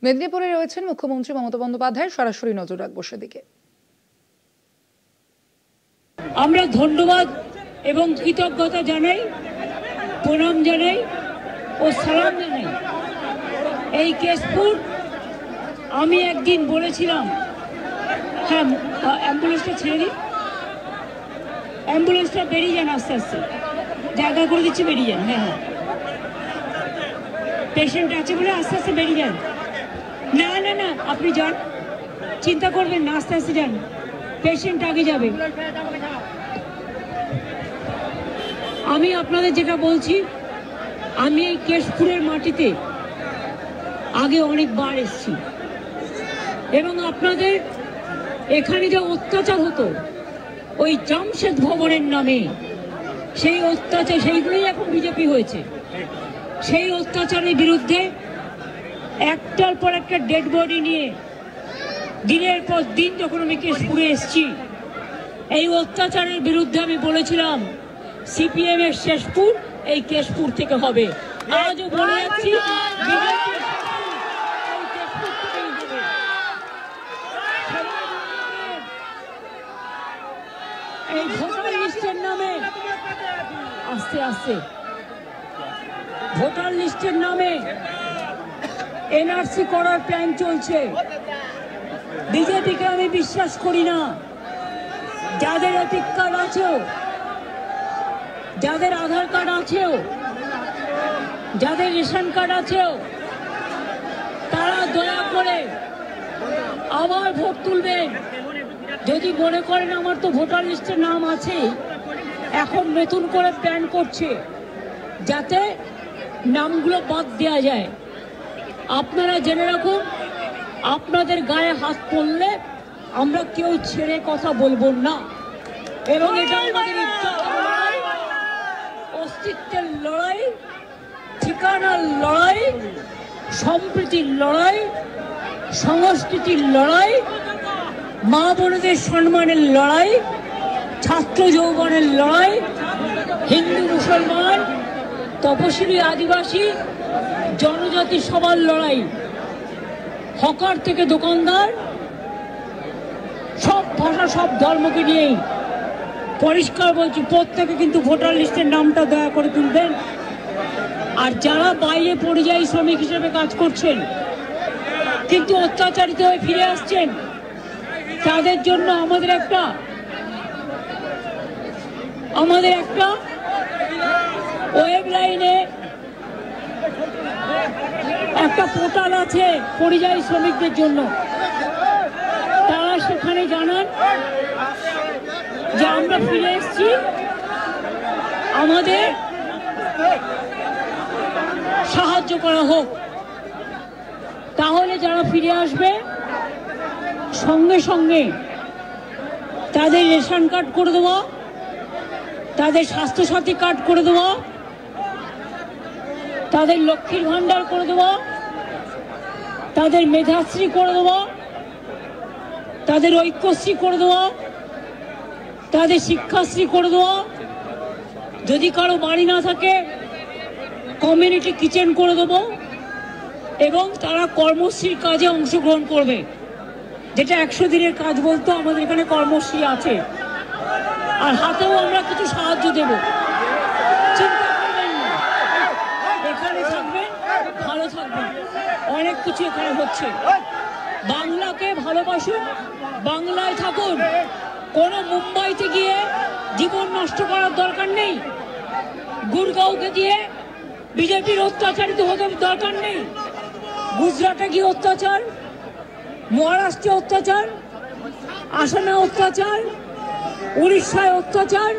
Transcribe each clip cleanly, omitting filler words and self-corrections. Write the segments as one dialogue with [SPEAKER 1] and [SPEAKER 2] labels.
[SPEAKER 1] মেদিনীপুরে রয়েছেন মুখ্যমন্ত্রী মমতা বন্দ্যোপাধ্যায়, সরাসরি নজর রাখবো সেদিকে।
[SPEAKER 2] আমরা ধন্যবাদ এবং কৃতজ্ঞতা জানাই, প্রণাম জানাই ও সালাম জানাই। এই কেশপুর আমি একদিন বলেছিলাম, হ্যাঁ অ্যাম্বুলেন্সটা ছেড়ে দিন, অ্যাম্বুলেন্সটা বেরিয়ে যান, আস্তে আস্তে জায়গা করে দিচ্ছি, বেরিয়ে যান। হ্যাঁ হ্যাঁ, পেশেন্ট আছে বলে আস্তে আস্তে বেরিয়ে যান। না না না, আপনি যান, চিন্তা করবেন না, আস্তে আস্তে যান, পেশেন্ট আগে যাবে। আমি আপনাদের যেটা বলছি, আমি এই কেশপুরের মাটিতে আগে অনেকবার এসেছি এবং আপনাদের এখানে যে অত্যাচার হতো ওই জামশেদ ভবনের নামে, সেই অত্যাচার, সেইগুলোই এখন বিজেপি হয়েছে। সেই অত্যাচারের বিরুদ্ধে একটার পর একটা ডেড বডি নিয়ে দিনের পর দিন যখন আমি কেশপুরে এসেছি, এই অত্যাচারের বিরুদ্ধে আমি বলেছিলাম সিপিএম এর শেষপুর এই কেশপুর থেকে হবে। আজও বলে যাচ্ছি, এই ভোটার লিস্টের নামে আস্তে আস্তে ভোটার লিস্টের নামে এনআরসি করার প্ল্যান চলছে। বিজেপিকে আমি বিশ্বাস করি না। যাদের এপিক কার্ড আছেও, যাদের আধার কার্ড আছেও, যাদের রেশন কার্ড আছেও, তারা দয়া করে আবার ভোট তুলবেন। যদি মনে করেন আমার তো ভোটার লিস্টে নাম আছে, এখন নতুন করে প্ল্যান করছে যাতে নামগুলো বাদ দেওয়া যায়। আপনারা জেনে রাখুন, আপনাদের গায়ে হাত পড়লে আমরা কেউ ছেড়ে কথা বলবো না এবং এটা আমাদের লড়াই, অস্তিত্বের লড়াই, ঠিকানার লড়াই, সম্প্রীতির লড়াই, সংস্কৃতির লড়াই, মা বোনদের সম্মানের লড়াই, ছাত্র যৌবনের লড়াই, হিন্দু মুসলমান, তপশিলি আদিবাসী জনজাতি সবার লড়াই, হকার থেকে দোকানদার, সব ভাষা সব ধর্মকে নিয়েই। পরিষ্কার বলছি, প্রত্যেকে কিন্তু ভোটার লিস্টের নামটা দয়া করে তুলবেন। আর যারা বাইরে পরিযায়ী শ্রমিক হিসেবে কাজ করছেন কিন্তু অত্যাচারিত হয়ে ফিরে আসছেন, তাদের জন্য আমাদের একটা ওয়েব লাইনে একটা পোর্টাল আছে পরিযায়ী শ্রমিকদের জন্য। তারা সেখানে জানান যে আমরা ফিরে এসেছি, আমাদের সাহায্য করা হোক। তাহলে যারা ফিরে আসবে সঙ্গে সঙ্গে তাদের রেশন কার্ড করে দেওয়া, তাদের স্বাস্থ্যসাথী কার্ড করে দেওয়া, তাদের লক্ষ্মীর ভান্ডার করে দেওয়া, তাদের মেধাশ্রী করে দেওয়া, তাদের ঐক্যশ্রী করে দেওয়া, তাদের শিক্ষাশ্রী করে দেওয়া, যদি কারো বাড়ি না থাকে কমিউনিটি কিচেন করে দেবো এবং তারা কর্মশ্রীর কাজে অংশগ্রহণ করবে, যেটা 100 দিনের কাজ বলতো, আমাদের এখানে কর্মশ্রী আছে। আর হাতেও আমরা কিছু সাহায্য দেব, চিন্তা করবেন না, এখানে থাকবেন, ভালো থাকবেন। অনেক কিছু এখানে হচ্ছে। বাংলাকে ভালোবাসুন, বাংলায় থাকুন, কোনো মুম্বাইতে গিয়ে জীবন নষ্ট করার দরকার নেই, গুরগাঁওকে দিয়ে বিজেপির অত্যাচারিত হতে দরকার নেই। গুজরাটে গিয়ে অত্যাচার, মহারাষ্ট্রে অত্যাচার, আসামে অত্যাচার, উড়িষ্যায় অত্যাচার,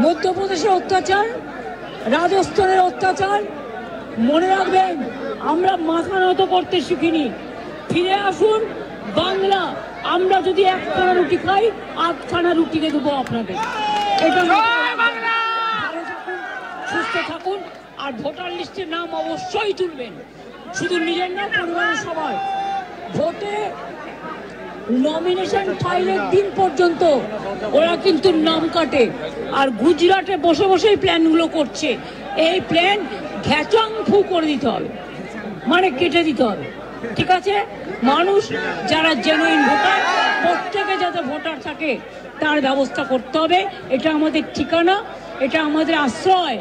[SPEAKER 2] মধ্যপ্রদেশে অত্যাচার, রাজস্থানের অত্যাচার। মনে রাখবেন, আমরা মাথা নত করতে শিখিনি। ফিরে আসুন বাংলা। আমরা যদি 1 খানা রুটি খাই, 8 খানা রুটি দেবো আপনাদের। এটা ভালো থাকুন, সুস্থ থাকুন, আর ভোটার লিস্টের নাম অবশ্যই তুলবেন, শুধু নিজের না, পরিবারের সবাই। ভোটে নমিনেশন ফাইলের দিন পর্যন্ত ওরা কিন্তু নাম কাটে, আর গুজরাটে বসে বসেই প্ল্যানগুলো করছে। এই প্ল্যান ঘ্যাচাং ফু করে দিতে হবে, মানে কেটে দিতে হবে। ঠিক আছে, মানুষ যারা জেনুইন ভোটার প্রত্যেকে যাতে ভোটার থাকে তার ব্যবস্থা করতে হবে। এটা আমাদের ঠিকানা, এটা আমাদের আশ্রয়,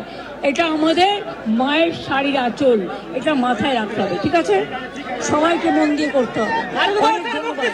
[SPEAKER 2] এটা আমাদের মায়ের শাড়ির আঁচল, এটা মাথায় রাখতে হবে। ঠিক আছে, সবাইকে মন দিয়ে করতে হবে। অনেক ধন্যবাদ।